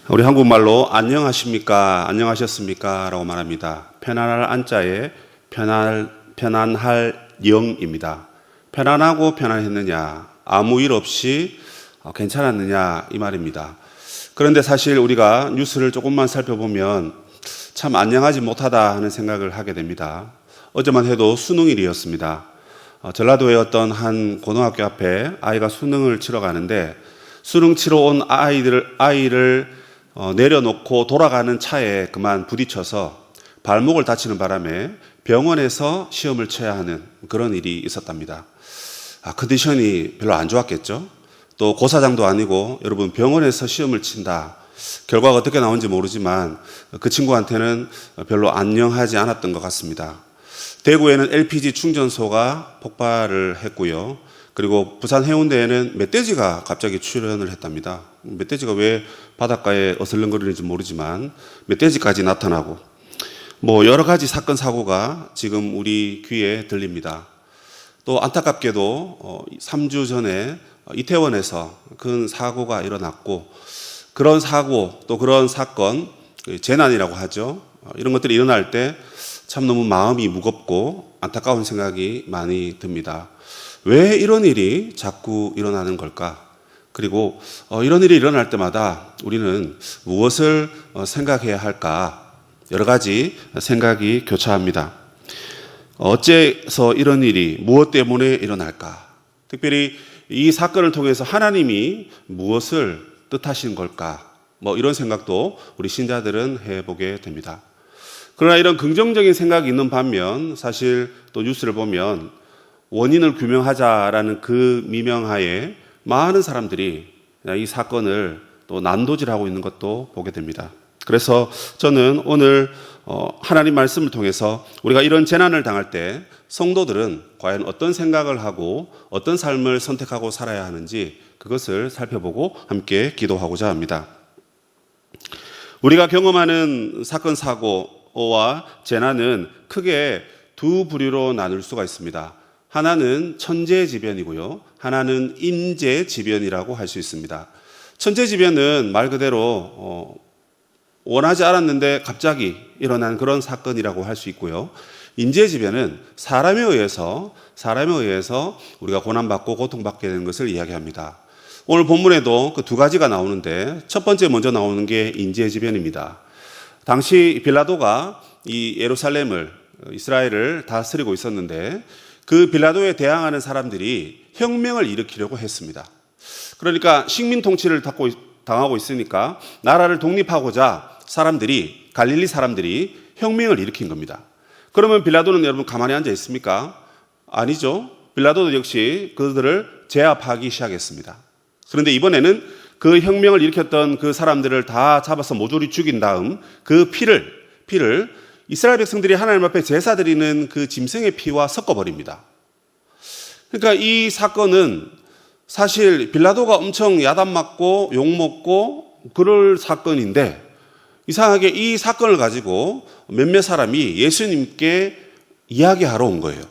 우리 한국말로 안녕하십니까, 안녕하셨습니까 라고 말합니다. 편안할 안자에 편안할 영입니다. 편안하고 편안했느냐, 아무 일 없이 괜찮았느냐 이 말입니다. 그런데 사실 우리가 뉴스를 조금만 살펴보면 참 안녕하지 못하다 하는 생각을 하게 됩니다. 어제만 해도 수능일이었습니다. 전라도의 어떤 한 고등학교 앞에 아이가 수능을 치러 가는데 수능 치러 온 아이를 내려놓고 돌아가는 차에 그만 부딪혀서 발목을 다치는 바람에 병원에서 시험을 쳐야 하는 그런 일이 있었답니다. 컨디션이 별로 안 좋았겠죠. 또 고사장도 아니고 여러분 병원에서 시험을 친다. 결과가 어떻게 나온지 모르지만 그 친구한테는 별로 안녕하지 않았던 것 같습니다. 대구에는 LPG 충전소가 폭발을 했고요. 그리고 부산 해운대에는 멧돼지가 갑자기 출현을 했답니다. 멧돼지가 왜 바닷가에 어슬렁거리는지 모르지만 멧돼지까지 나타나고 여러 가지 사건 사고가 지금 우리 귀에 들립니다. 또 안타깝게도 3주 전에 이태원에서 큰 사고가 일어났고 그런 사고 또 그런 사건, 재난이라고 하죠. 이런 것들이 일어날 때 참 너무 마음이 무겁고 안타까운 생각이 많이 듭니다. 왜 이런 일이 자꾸 일어나는 걸까? 그리고 이런 일이 일어날 때마다 우리는 무엇을 생각해야 할까? 여러 가지 생각이 교차합니다. 어째서 이런 일이 무엇 때문에 일어날까? 특별히 이 사건을 통해서 하나님이 무엇을 뜻하신 걸까? 이런 생각도 우리 신자들은 해보게 됩니다. 그러나 이런 긍정적인 생각이 있는 반면 사실 또 뉴스를 보면 원인을 규명하자라는 그 미명하에 많은 사람들이 이 사건을 또 난도질하고 있는 것도 보게 됩니다. 그래서 저는 오늘 하나님 말씀을 통해서 우리가 이런 재난을 당할 때 성도들은 과연 어떤 생각을 하고 어떤 삶을 선택하고 살아야 하는지 그것을 살펴보고 함께 기도하고자 합니다. 우리가 경험하는 사건 사고와 재난은 크게 두 부류로 나눌 수가 있습니다. 하나는 천재지변이고요. 하나는 인재지변이라고 할 수 있습니다. 천재지변은 말 그대로 원하지 않았는데 갑자기 일어난 그런 사건이라고 할 수 있고요. 인재지변은 사람에 의해서 우리가 고난받고 고통받게 되는 것을 이야기합니다. 오늘 본문에도 그 두 가지가 나오는데 첫 번째 먼저 나오는 게 인재지변입니다. 당시 빌라도가 이 예루살렘을 이스라엘을 다스리고 있었는데 그 빌라도에 대항하는 사람들이 혁명을 일으키려고 했습니다. 그러니까 식민 통치를 당하고 있으니까 나라를 독립하고자 갈릴리 사람들이 혁명을 일으킨 겁니다. 그러면 빌라도는 여러분 가만히 앉아 있습니까? 아니죠. 빌라도도 역시 그들을 제압하기 시작했습니다. 그런데 이번에는 그 혁명을 일으켰던 그 사람들을 다 잡아서 모조리 죽인 다음 그 피를 이스라엘 백성들이 하나님 앞에 제사 드리는 그 짐승의 피와 섞어버립니다. 그러니까 이 사건은 사실 빌라도가 엄청 야단맞고 욕먹고 그럴 사건인데 이상하게 이 사건을 가지고 몇몇 사람이 예수님께 이야기하러 온 거예요.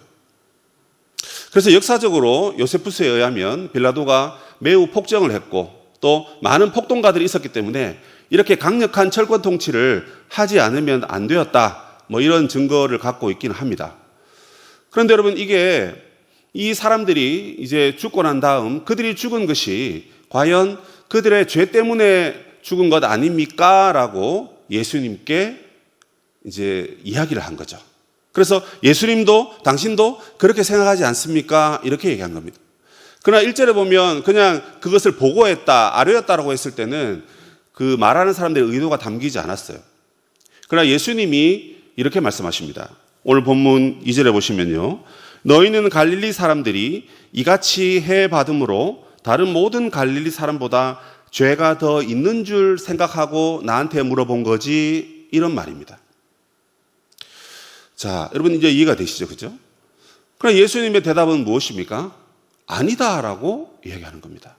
그래서 역사적으로 요세푸스에 의하면 빌라도가 매우 폭정을 했고 또 많은 폭동가들이 있었기 때문에 이렇게 강력한 철권 통치를 하지 않으면 안 되었다. 이런 증거를 갖고 있기는 합니다. 그런데 여러분 이 사람들이 이제 죽고 난 다음 그들이 죽은 것이 과연 그들의 죄 때문에 죽은 것 아닙니까? 라고 예수님께 이제 이야기를 한 거죠. 그래서 예수님도 당신도 그렇게 생각하지 않습니까? 이렇게 얘기한 겁니다. 그러나 1절에 보면 그냥 그것을 보고했다, 아뢰었다라고 했을 때는 그 말하는 사람들의 의도가 담기지 않았어요. 그러나 예수님이 이렇게 말씀하십니다. 오늘 본문 2절에 보시면요. 너희는 갈릴리 사람들이 이같이 해 받음으로 다른 모든 갈릴리 사람보다 죄가 더 있는 줄 생각하고 나한테 물어본 거지 이런 말입니다. 자, 여러분 이제 이해가 되시죠? 그죠? 그러나 예수님의 대답은 무엇입니까? 아니다라고 이야기하는 겁니다.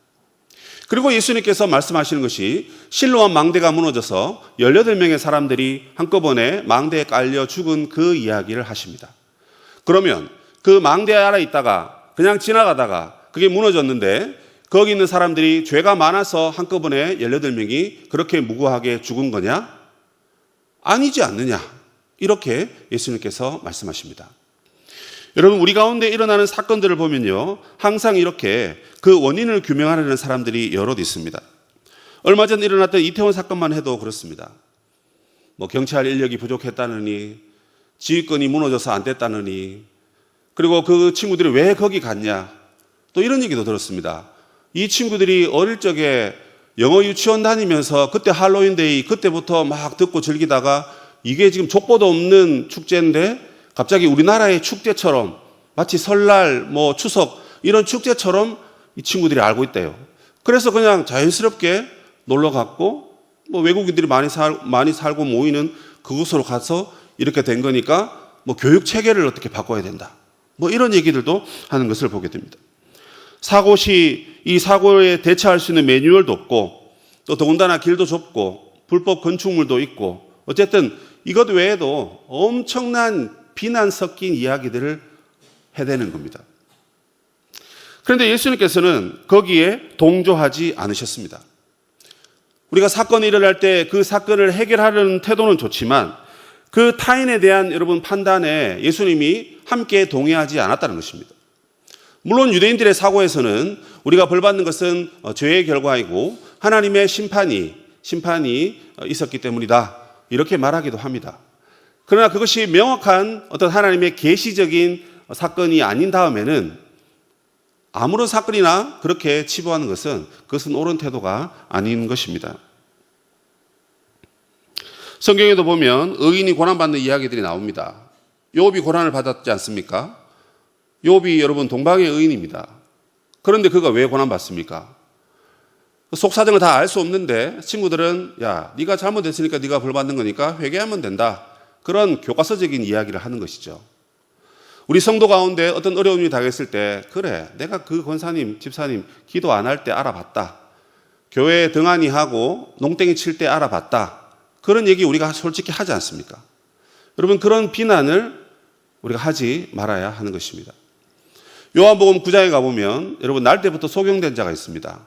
그리고 예수님께서 말씀하시는 것이 실로암 망대가 무너져서 18명의 사람들이 한꺼번에 망대에 깔려 죽은 그 이야기를 하십니다. 그러면 그 망대 아래 있다가 그냥 지나가다가 그게 무너졌는데 거기 있는 사람들이 죄가 많아서 한꺼번에 18명이 그렇게 무고하게 죽은 거냐? 아니지 않느냐? 이렇게 예수님께서 말씀하십니다. 여러분, 우리 가운데 일어나는 사건들을 보면요, 항상 이렇게 그 원인을 규명하려는 사람들이 여럿 있습니다. 얼마 전 일어났던 이태원 사건만 해도 그렇습니다. 경찰 인력이 부족했다느니, 지휘권이 무너져서 안 됐다느니, 그리고 그 친구들이 왜 거기 갔냐, 또 이런 얘기도 들었습니다. 이 친구들이 어릴 적에 영어 유치원 다니면서 그때 할로윈데이 그때부터 막 듣고 즐기다가 이게 지금 족보도 없는 축제인데 갑자기 우리나라의 축제처럼 마치 설날, 추석 이런 축제처럼 이 친구들이 알고 있대요. 그래서 그냥 자연스럽게 놀러 갔고 외국인들이 많이 살고 모이는 그곳으로 가서 이렇게 된 거니까 교육 체계를 어떻게 바꿔야 된다. 이런 얘기들도 하는 것을 보게 됩니다. 사고시 이 사고에 대처할 수 있는 매뉴얼도 없고 또 더군다나 길도 좁고 불법 건축물도 있고 어쨌든 이것 외에도 엄청난 비난 섞인 이야기들을 해대는 겁니다. 그런데 예수님께서는 거기에 동조하지 않으셨습니다. 우리가 사건이 일어날 때 그 사건을 해결하려는 태도는 좋지만 그 타인에 대한 여러분 판단에 예수님이 함께 동의하지 않았다는 것입니다. 물론 유대인들의 사고에서는 우리가 벌받는 것은 죄의 결과이고 하나님의 심판이 있었기 때문이다. 이렇게 말하기도 합니다. 그러나 그것이 명확한 어떤 하나님의 계시적인 사건이 아닌 다음에는 아무런 사건이나 그렇게 치부하는 그것은 옳은 태도가 아닌 것입니다. 성경에도 보면 의인이 고난받는 이야기들이 나옵니다. 욥이 고난을 받았지 않습니까? 욥이 여러분 동방의 의인입니다. 그런데 그가 왜 고난받습니까? 속사정을 다 알 수 없는데 친구들은 야, 네가 잘못했으니까 네가 벌 받는 거니까 회개하면 된다. 그런 교과서적인 이야기를 하는 것이죠. 우리 성도 가운데 어떤 어려움이 당했을 때 그래, 내가 그 권사님, 집사님 기도 안 할 때 알아봤다. 교회에 등한히 하고 농땡이 칠 때 알아봤다. 그런 얘기 우리가 솔직히 하지 않습니까? 여러분, 그런 비난을 우리가 하지 말아야 하는 것입니다. 요한복음 9장에 가보면 여러분 날 때부터 소경된 자가 있습니다.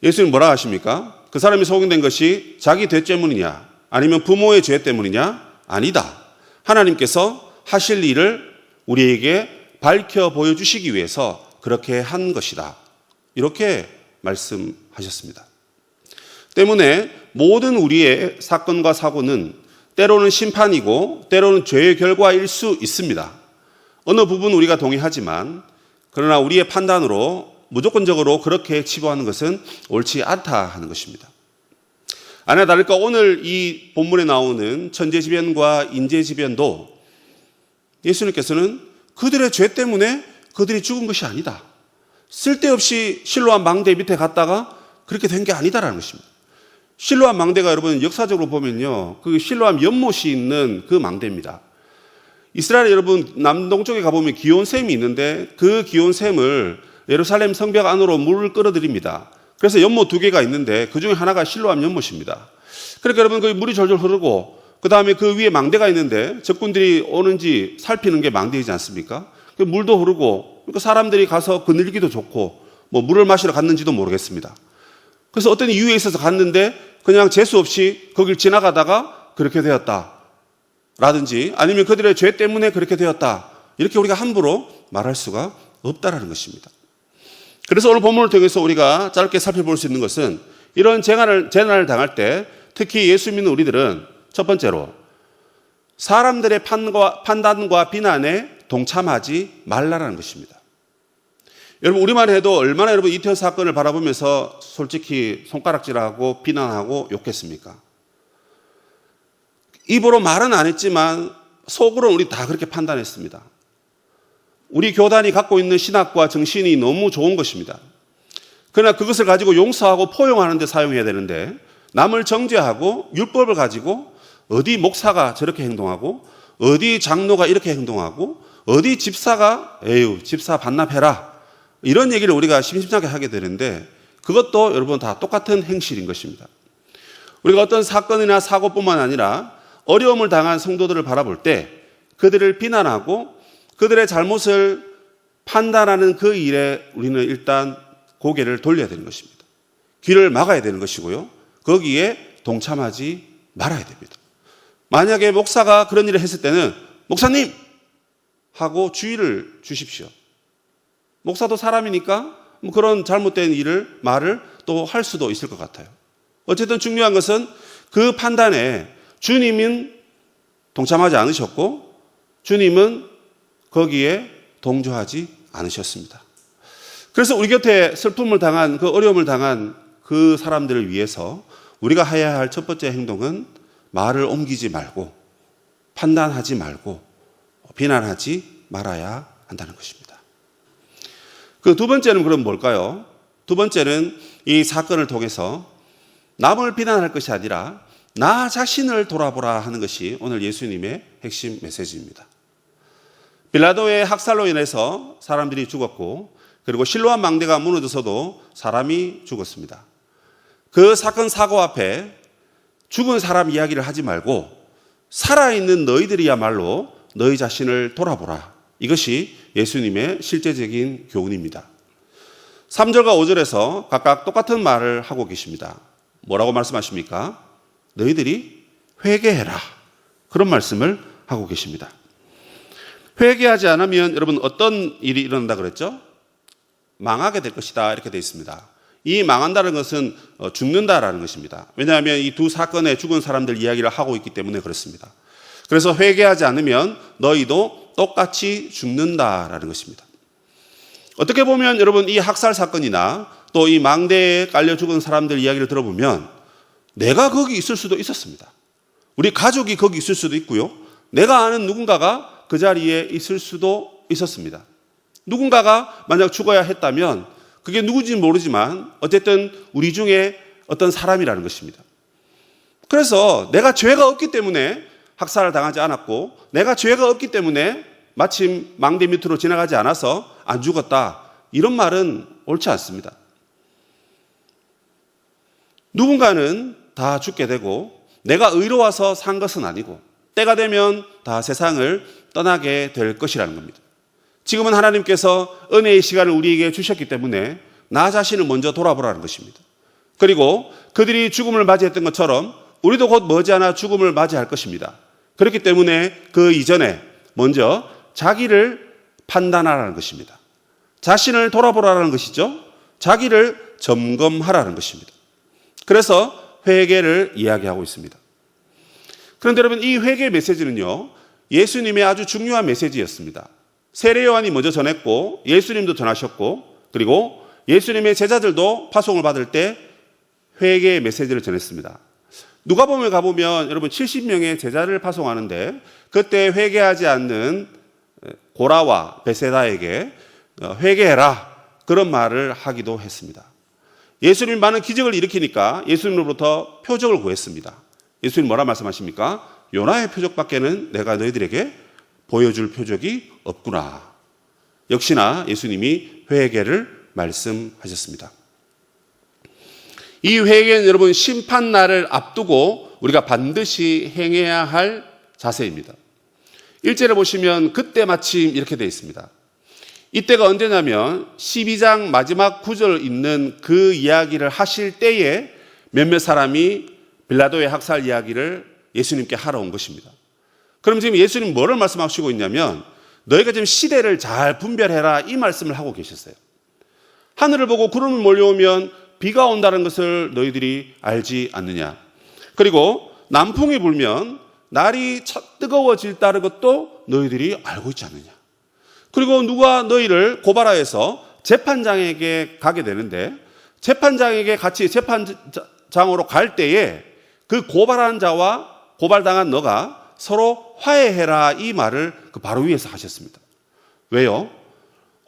예수님 뭐라 하십니까? 그 사람이 소경된 것이 자기 죄 때문이냐 아니면 부모의 죄 때문이냐? 아니다. 하나님께서 하실 일을 우리에게 밝혀 보여주시기 위해서 그렇게 한 것이다. 이렇게 말씀하셨습니다. 때문에 모든 우리의 사건과 사고는 때로는 심판이고 때로는 죄의 결과일 수 있습니다. 어느 부분 우리가 동의하지만 그러나 우리의 판단으로 무조건적으로 그렇게 치부하는 것은 옳지 않다 하는 것입니다. 아니나 다를까 오늘 이 본문에 나오는 천재지변과 인재지변도 예수님께서는 그들의 죄 때문에 그들이 죽은 것이 아니다. 쓸데없이 실로암 망대 밑에 갔다가 그렇게 된 게 아니다라는 것입니다. 실로암 망대가 여러분 역사적으로 보면요, 그 실로암 연못이 있는 그 망대입니다. 이스라엘 여러분 남동쪽에 가보면 기온샘이 있는데 그 기온샘을 예루살렘 성벽 안으로 물을 끌어들입니다. 그래서 연못 2개가 있는데 그 중에 하나가 실로암 연못입니다. 그러니까 여러분 그 물이 졸졸 흐르고 그 다음에 그 위에 망대가 있는데 적군들이 오는지 살피는 게 망대이지 않습니까? 그 물도 흐르고 그러니까 사람들이 가서 거닐기도 좋고 물을 마시러 갔는지도 모르겠습니다. 그래서 어떤 이유에 있어서 갔는데 그냥 재수 없이 거길 지나가다가 그렇게 되었다. 라든지 아니면 그들의 죄 때문에 그렇게 되었다. 이렇게 우리가 함부로 말할 수가 없다라는 것입니다. 그래서 오늘 본문을 통해서 우리가 짧게 살펴볼 수 있는 것은 이런 재난을 당할 때 특히 예수 믿는 우리들은 첫 번째로 사람들의 판단과 비난에 동참하지 말라라는 것입니다. 여러분 우리만 해도 얼마나 여러분 이태원 사건을 바라보면서 솔직히 손가락질하고 비난하고 욕했습니까? 입으로 말은 안 했지만 속으로는 우리 다 그렇게 판단했습니다. 우리 교단이 갖고 있는 신학과 정신이 너무 좋은 것입니다. 그러나 그것을 가지고 용서하고 포용하는 데 사용해야 되는데 남을 정죄하고 율법을 가지고 어디 목사가 저렇게 행동하고 어디 장로가 이렇게 행동하고 어디 집사가 에휴 집사 반납해라 이런 얘기를 우리가 심심찮게 하게 되는데 그것도 여러분 다 똑같은 행실인 것입니다. 우리가 어떤 사건이나 사고뿐만 아니라 어려움을 당한 성도들을 바라볼 때 그들을 비난하고 그들의 잘못을 판단하는 그 일에 우리는 일단 고개를 돌려야 되는 것입니다. 길을 막아야 되는 것이고요. 거기에 동참하지 말아야 됩니다. 만약에 목사가 그런 일을 했을 때는 목사님! 하고 주의를 주십시오. 목사도 사람이니까 그런 잘못된 말을 또 할 수도 있을 것 같아요. 어쨌든 중요한 것은 그 판단에 주님은 동참하지 않으셨고 주님은 거기에 동조하지 않으셨습니다. 그래서 우리 곁에 슬픔을 당한 그 어려움을 당한 그 사람들을 위해서 우리가 해야 할 첫 번째 행동은 말을 옮기지 말고 판단하지 말고 비난하지 말아야 한다는 것입니다. 그 두 번째는 그럼 뭘까요? 두 번째는 이 사건을 통해서 남을 비난할 것이 아니라 나 자신을 돌아보라 하는 것이 오늘 예수님의 핵심 메시지입니다. 빌라도의 학살로 인해서 사람들이 죽었고 그리고 실로암 망대가 무너져서도 사람이 죽었습니다. 그 사건 사고 앞에 죽은 사람 이야기를 하지 말고 살아있는 너희들이야말로 너희 자신을 돌아보라. 이것이 예수님의 실제적인 교훈입니다. 3절과 5절에서 각각 똑같은 말을 하고 계십니다. 뭐라고 말씀하십니까? 너희들이 회개해라. 그런 말씀을 하고 계십니다. 회개하지 않으면 여러분 어떤 일이 일어난다 그랬죠? 망하게 될 것이다 이렇게 되어 있습니다. 이 망한다는 것은 죽는다라는 것입니다. 왜냐하면 이 두 사건에 죽은 사람들 이야기를 하고 있기 때문에 그렇습니다. 그래서 회개하지 않으면 너희도 똑같이 죽는다라는 것입니다. 어떻게 보면 여러분 이 학살 사건이나 또 이 망대에 깔려 죽은 사람들 이야기를 들어보면 내가 거기 있을 수도 있었습니다. 우리 가족이 거기 있을 수도 있고요. 내가 아는 누군가가 그 자리에 있을 수도 있었습니다. 누군가가 만약 죽어야 했다면 그게 누군지는 모르지만 어쨌든 우리 중에 어떤 사람이라는 것입니다. 그래서 내가 죄가 없기 때문에 학살을 당하지 않았고 내가 죄가 없기 때문에 마침 망대 밑으로 지나가지 않아서 안 죽었다. 이런 말은 옳지 않습니다. 누군가는 다 죽게 되고 내가 의로워서 산 것은 아니고 때가 되면 다 세상을 떠나게 될 것이라는 겁니다. 지금은 하나님께서 은혜의 시간을 우리에게 주셨기 때문에 나 자신을 먼저 돌아보라는 것입니다. 그리고 그들이 죽음을 맞이했던 것처럼 우리도 곧 머지않아 죽음을 맞이할 것입니다. 그렇기 때문에 그 이전에 먼저 자기를 판단하라는 것입니다. 자신을 돌아보라는 것이죠. 자기를 점검하라는 것입니다. 그래서 회개를 이야기하고 있습니다. 그런데 여러분 이 회개 메시지는요, 예수님의 아주 중요한 메시지였습니다. 세례 요한이 먼저 전했고 예수님도 전하셨고 그리고 예수님의 제자들도 파송을 받을 때 회개의 메시지를 전했습니다. 누가복음에 가보면 여러분 70명의 제자를 파송하는데 그때 회개하지 않는 고라와 베세다에게 회개해라 그런 말을 하기도 했습니다. 예수님이 많은 기적을 일으키니까 예수님으로부터 표적을 구했습니다. 예수님 뭐라 말씀하십니까? 요나의 표적밖에는 내가 너희들에게 보여줄 표적이 없구나. 역시나 예수님이 회개를 말씀하셨습니다. 이 회개는 여러분 심판날을 앞두고 우리가 반드시 행해야 할 자세입니다. 1절에 보시면 그때 마침 이렇게 되어 있습니다. 이때가 언제냐면 12장 마지막 구절 있는 그 이야기를 하실 때에 몇몇 사람이 빌라도의 학살 이야기를 예수님께 하러 온 것입니다. 그럼 지금 예수님 뭐를 말씀하시고 있냐면 너희가 지금 시대를 잘 분별해라 이 말씀을 하고 계셨어요. 하늘을 보고 구름이 몰려오면 비가 온다는 것을 너희들이 알지 않느냐. 그리고 남풍이 불면 날이 뜨거워질다는 것도 너희들이 알고 있지 않느냐. 그리고 누가 너희를 고발하여서 재판장에게 가게 되는데 재판장에게 같이 재판장으로 갈 때에 그 고발한 자와 고발당한 너가 서로 화해해라 이 말을 그 바로 위에서 하셨습니다. 왜요?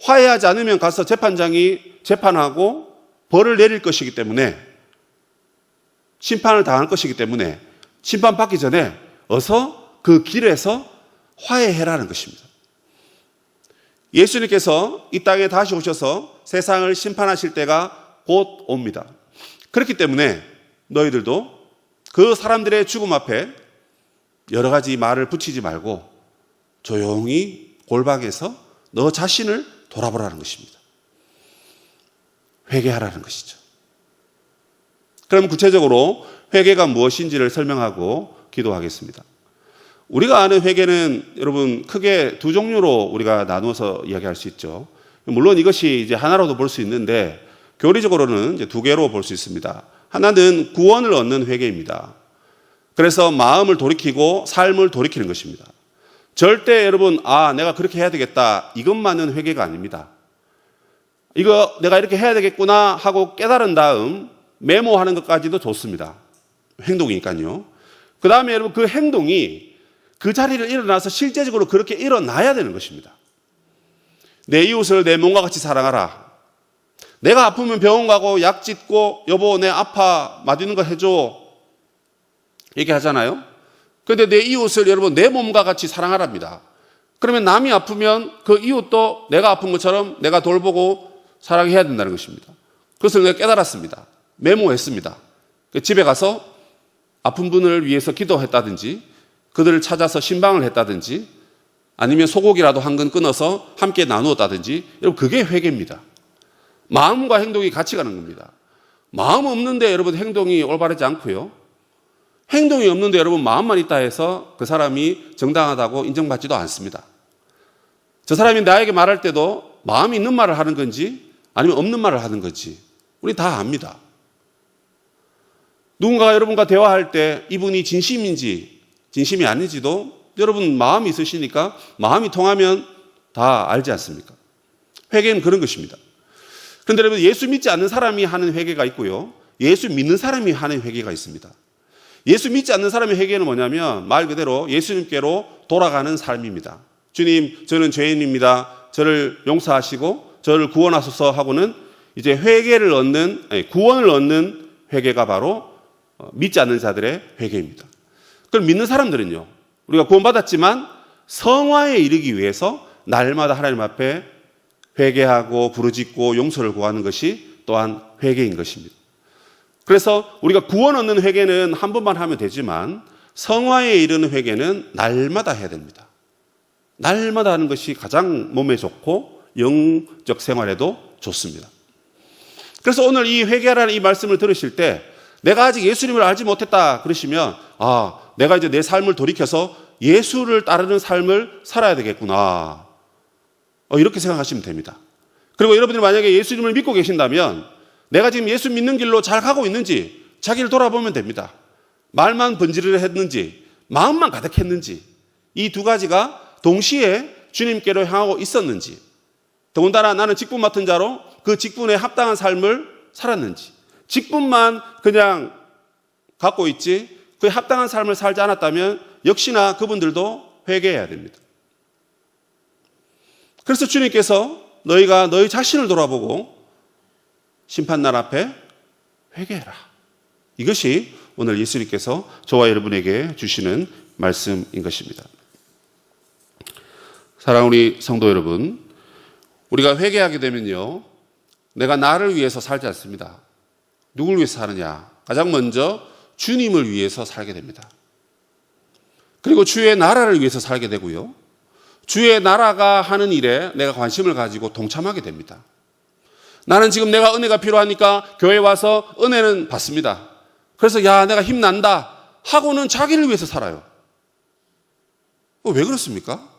화해하지 않으면 가서 재판장이 재판하고 벌을 내릴 것이기 때문에 심판을 당할 것이기 때문에 심판받기 전에 어서 그 길에서 화해해라는 것입니다. 예수님께서 이 땅에 다시 오셔서 세상을 심판하실 때가 곧 옵니다. 그렇기 때문에 너희들도 그 사람들의 죽음 앞에 여러 가지 말을 붙이지 말고 조용히 골방에서 너 자신을 돌아보라는 것입니다. 회개하라는 것이죠. 그럼 구체적으로 회개가 무엇인지를 설명하고 기도하겠습니다. 우리가 아는 회개는 여러분 크게 두 종류로 우리가 나누어서 이야기할 수 있죠. 물론 이것이 이제 하나로도 볼 수 있는데 교리적으로는 이제 두 개로 볼 수 있습니다. 하나는 구원을 얻는 회개입니다. 그래서 마음을 돌이키고 삶을 돌이키는 것입니다. 절대 여러분 내가 그렇게 해야 되겠다 이것만은 회개가 아닙니다. 이거 내가 이렇게 해야 되겠구나 하고 깨달은 다음 메모하는 것까지도 좋습니다. 행동이니까요. 그 다음에 여러분 그 행동이 그 자리를 일어나서 실제적으로 그렇게 일어나야 되는 것입니다. 내 이웃을 내 몸과 같이 사랑하라. 내가 아프면 병원 가고 약 짓고 여보 내 아파 맞는 거 해줘 이렇게 하잖아요. 그런데 내 이웃을 여러분 내 몸과 같이 사랑하랍니다. 그러면 남이 아프면 그 이웃도 내가 아픈 것처럼 내가 돌보고 사랑해야 된다는 것입니다. 그것을 내가 깨달았습니다. 메모했습니다. 집에 가서 아픈 분을 위해서 기도했다든지 그들을 찾아서 신방을 했다든지 아니면 소고기라도 한 근 끊어서 함께 나누었다든지 여러분 그게 회개입니다. 마음과 행동이 같이 가는 겁니다. 마음 없는데 여러분 행동이 올바르지 않고요. 행동이 없는데 여러분 마음만 있다 해서 그 사람이 정당하다고 인정받지도 않습니다. 저 사람이 나에게 말할 때도 마음이 있는 말을 하는 건지 아니면 없는 말을 하는 건지 우리 다 압니다. 누군가가 여러분과 대화할 때 이분이 진심인지 진심이 아닌지도 여러분 마음이 있으시니까 마음이 통하면 다 알지 않습니까? 회개는 그런 것입니다. 그런데 여러분 예수 믿지 않는 사람이 하는 회개가 있고요. 예수 믿는 사람이 하는 회개가 있습니다. 예수 믿지 않는 사람의 회개는 뭐냐면 말 그대로 예수님께로 돌아가는 삶입니다. 주님 저는 죄인입니다. 저를 용서하시고 저를 구원하소서 하고는 이제 회개를 얻는 구원을 얻는 회개가 바로 믿지 않는 자들의 회개입니다. 그럼 믿는 사람들은요. 우리가 구원받았지만 성화에 이르기 위해서 날마다 하나님 앞에 회개하고 부르짖고 용서를 구하는 것이 또한 회개인 것입니다. 그래서 우리가 구원 얻는 회개는 한 번만 하면 되지만 성화에 이르는 회개는 날마다 해야 됩니다. 날마다 하는 것이 가장 몸에 좋고 영적 생활에도 좋습니다. 그래서 오늘 이 회개하라는 이 말씀을 들으실 때 내가 아직 예수님을 알지 못했다 그러시면 내가 이제 내 삶을 돌이켜서 예수를 따르는 삶을 살아야 되겠구나 이렇게 생각하시면 됩니다. 그리고 여러분들이 만약에 예수님을 믿고 계신다면 내가 지금 예수 믿는 길로 잘 가고 있는지 자기를 돌아보면 됩니다. 말만 번지르르 했는지 마음만 가득했는지 이 두 가지가 동시에 주님께로 향하고 있었는지 더군다나 나는 직분 맡은 자로 그 직분에 합당한 삶을 살았는지 직분만 그냥 갖고 있지 그에 합당한 삶을 살지 않았다면 역시나 그분들도 회개해야 됩니다. 그래서 주님께서 너희가 너희 자신을 돌아보고 심판날 앞에 회개해라. 이것이 오늘 예수님께서 저와 여러분에게 주시는 말씀인 것입니다. 사랑하는 우리 성도 여러분, 우리가 회개하게 되면요, 내가 나를 위해서 살지 않습니다. 누굴 위해서 사느냐? 가장 먼저 주님을 위해서 살게 됩니다. 그리고 주의 나라를 위해서 살게 되고요. 주의 나라가 하는 일에 내가 관심을 가지고 동참하게 됩니다. 나는 지금 내가 은혜가 필요하니까 교회 와서 은혜는 받습니다. 그래서 내가 힘난다 하고는 자기를 위해서 살아요. 왜 그렇습니까?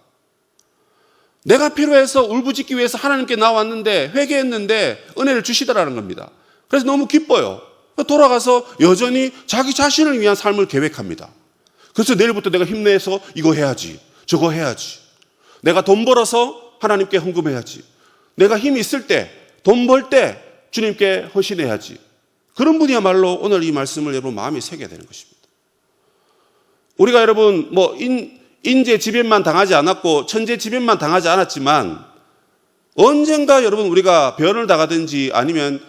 내가 필요해서 울부짖기 위해서 하나님께 나왔는데 회개했는데 은혜를 주시더라는 겁니다. 그래서 너무 기뻐요. 돌아가서 여전히 자기 자신을 위한 삶을 계획합니다. 그래서 내일부터 내가 힘내서 이거 해야지, 저거 해야지. 내가 돈 벌어서 하나님께 헌금해야지. 내가 힘이 있을 때, 돈 벌 때 주님께 헌신해야지. 그런 분이야말로 오늘 이 말씀을 여러분 마음에 새겨야 되는 것입니다. 우리가 여러분 인재 지변만 당하지 않았고 천재 지변만 당하지 않았지만 언젠가 여러분 우리가 변을 당하든지 아니면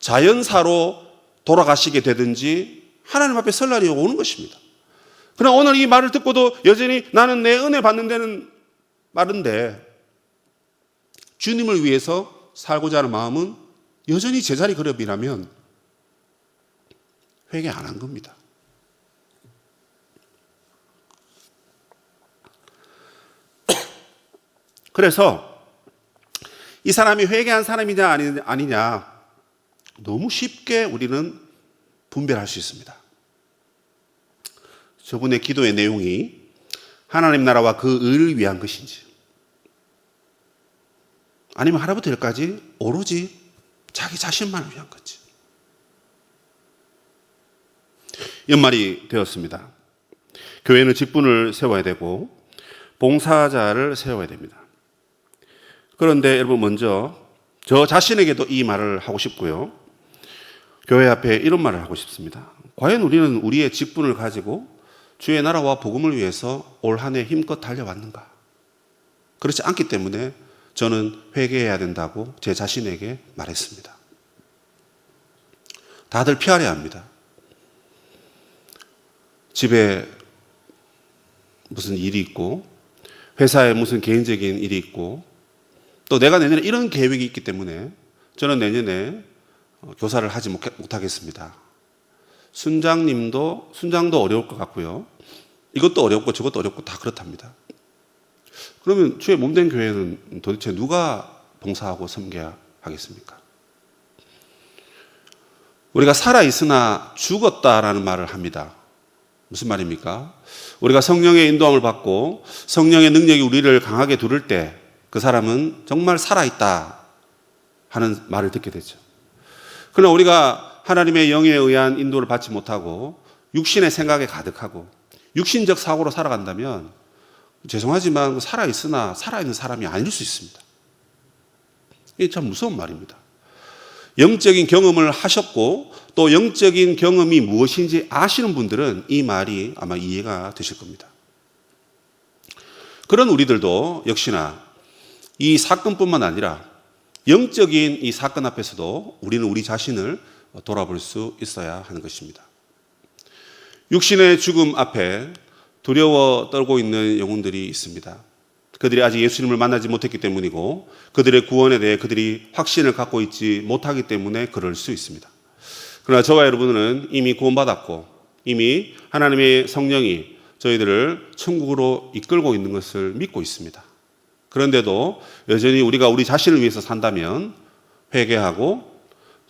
자연사로 돌아가시게 되든지 하나님 앞에 설 날이 오는 것입니다. 그러나 오늘 이 말을 듣고도 여전히 나는 내 은혜 받는 데는 마른데 주님을 위해서 살고자 하는 마음은 여전히 제자리 걸음이라면 회개 안 한 겁니다. 그래서 이 사람이 회개한 사람이냐 아니냐 너무 쉽게 우리는 분별할 수 있습니다. 저분의 기도의 내용이 하나님 나라와 그 의를 위한 것인지, 아니면 하나부터 열까지 오로지 자기 자신만을 위한 건지. 연말이 되었습니다. 교회는 직분을 세워야 되고 봉사자를 세워야 됩니다. 그런데 여러분, 먼저 저 자신에게도 이 말을 하고 싶고요, 교회 앞에 이런 말을 하고 싶습니다. 과연 우리는 우리의 직분을 가지고 주의 나라와 복음을 위해서 올 한 해 힘껏 달려왔는가? 그렇지 않기 때문에 저는 회개해야 된다고 제 자신에게 말했습니다. 다들 피하려 합니다. 집에 무슨 일이 있고, 회사에 무슨 개인적인 일이 있고, 또 내가 내년에 이런 계획이 있기 때문에 저는 내년에 교사를 하지 못하겠습니다. 순장도 어려울 것 같고요, 이것도 어렵고 저것도 어렵고 다 그렇답니다. 그러면 주의 몸된 교회는 도대체 누가 봉사하고 섬겨야 하겠습니까? 우리가 살아있으나 죽었다라는 말을 합니다. 무슨 말입니까? 우리가 성령의 인도함을 받고 성령의 능력이 우리를 강하게 두를 때 그 사람은 정말 살아있다 하는 말을 듣게 되죠. 그러나 우리가 하나님의 영에 의한 인도를 받지 못하고 육신의 생각에 가득하고 육신적 사고로 살아간다면 죄송하지만 살아있으나 살아있는 사람이 아닐 수 있습니다. 이게 참 무서운 말입니다. 영적인 경험을 하셨고 또 영적인 경험이 무엇인지 아시는 분들은 이 말이 아마 이해가 되실 겁니다. 그런 우리들도 역시나 이 사건뿐만 아니라 영적인 이 사건 앞에서도 우리는 우리 자신을 돌아볼 수 있어야 하는 것입니다. 육신의 죽음 앞에 두려워 떨고 있는 영혼들이 있습니다. 그들이 아직 예수님을 만나지 못했기 때문이고 그들의 구원에 대해 그들이 확신을 갖고 있지 못하기 때문에 그럴 수 있습니다. 그러나 저와 여러분은 이미 구원받았고 이미 하나님의 성령이 저희들을 천국으로 이끌고 있는 것을 믿고 있습니다. 그런데도 여전히 우리가 우리 자신을 위해서 산다면 회개하고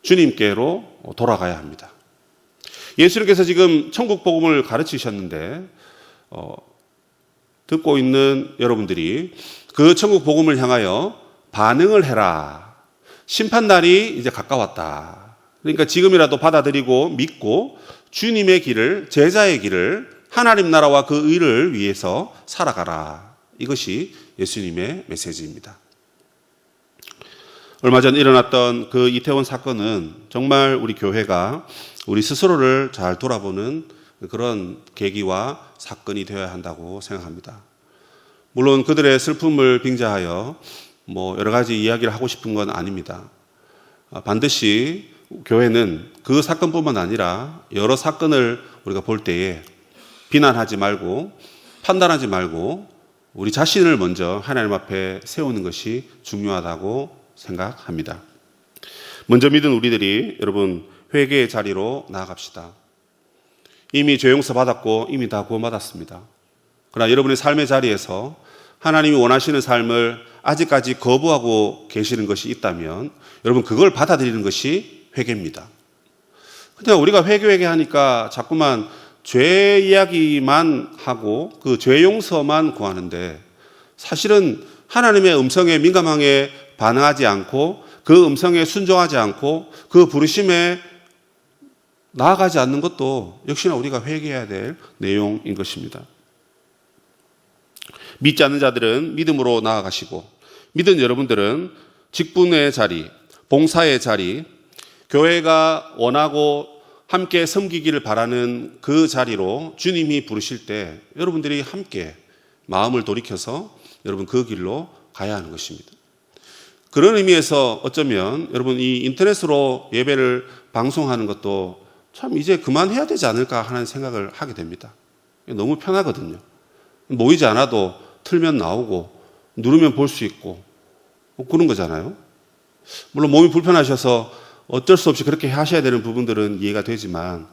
주님께로 돌아가야 합니다. 예수님께서 지금 천국 복음을 가르치셨는데 듣고 있는 여러분들이 그 천국 복음을 향하여 반응을 해라. 심판날이 이제 가까웠다. 그러니까 지금이라도 받아들이고 믿고 주님의 길을, 제자의 길을, 하나님 나라와 그 의를 위해서 살아가라. 이것이 예수님의 메시지입니다. 얼마 전 일어났던 그 이태원 사건은 정말 우리 교회가 우리 스스로를 잘 돌아보는 그런 계기와 사건이 되어야 한다고 생각합니다. 물론 그들의 슬픔을 빙자하여 여러 가지 이야기를 하고 싶은 건 아닙니다. 반드시 교회는 그 사건뿐만 아니라 여러 사건을 우리가 볼 때에 비난하지 말고 판단하지 말고 우리 자신을 먼저 하나님 앞에 세우는 것이 중요하다고 생각합니다. 먼저 믿은 우리들이 여러분 회개의 자리로 나아갑시다. 이미 죄 용서 받았고 이미 다 구원받았습니다. 그러나 여러분의 삶의 자리에서 하나님이 원하시는 삶을 아직까지 거부하고 계시는 것이 있다면 여러분 그걸 받아들이는 것이 회개입니다. 그냥 우리가 회개하니까 자꾸만 죄 이야기만 하고 그 죄 용서만 구하는데 사실은 하나님의 음성에 민감하게 반응하지 않고 그 음성에 순종하지 않고 그 부르심에 나아가지 않는 것도 역시나 우리가 회개해야 될 내용인 것입니다. 믿지 않는 자들은 믿음으로 나아가시고 믿은 여러분들은 직분의 자리, 봉사의 자리, 교회가 원하고 함께 섬기기를 바라는 그 자리로 주님이 부르실 때 여러분들이 함께 마음을 돌이켜서 여러분 그 길로 가야 하는 것입니다. 그런 의미에서 어쩌면 여러분 이 인터넷으로 예배를 방송하는 것도 참 이제 그만해야 되지 않을까 하는 생각을 하게 됩니다. 너무 편하거든요. 모이지 않아도 틀면 나오고 누르면 볼 수 있고 그런 거잖아요. 물론 몸이 불편하셔서 어쩔 수 없이 그렇게 하셔야 되는 부분들은 이해가 되지만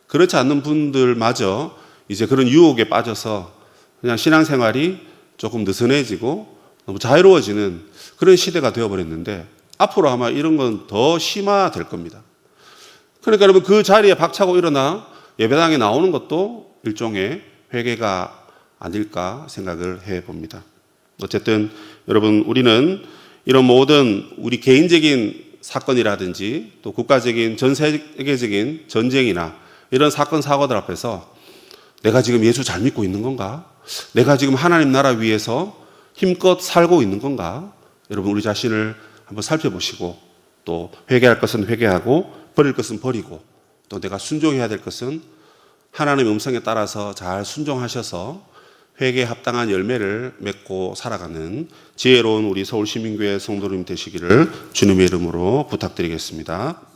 그렇지 않는 분들마저 이제 그런 유혹에 빠져서 그냥 신앙생활이 조금 느슨해지고 너무 자유로워지는 그런 시대가 되어버렸는데 앞으로 아마 이런 건 더 심화될 겁니다. 그러니까 여러분 그 자리에 박차고 일어나 예배당에 나오는 것도 일종의 회개가 아닐까 생각을 해봅니다. 어쨌든 여러분 우리는 이런 모든 우리 개인적인 사건이라든지 또 국가적인 전 세계적인 전쟁이나 이런 사건 사고들 앞에서 내가 지금 예수 잘 믿고 있는 건가? 내가 지금 하나님 나라 위해서 힘껏 살고 있는 건가? 여러분 우리 자신을 한번 살펴보시고 또 회개할 것은 회개하고 버릴 것은 버리고 또 내가 순종해야 될 것은 하나님의 음성에 따라서 잘 순종하셔서 회개에 합당한 열매를 맺고 살아가는 지혜로운 우리 서울시민교회 성도님 되시기를 주님의 이름으로 부탁드리겠습니다.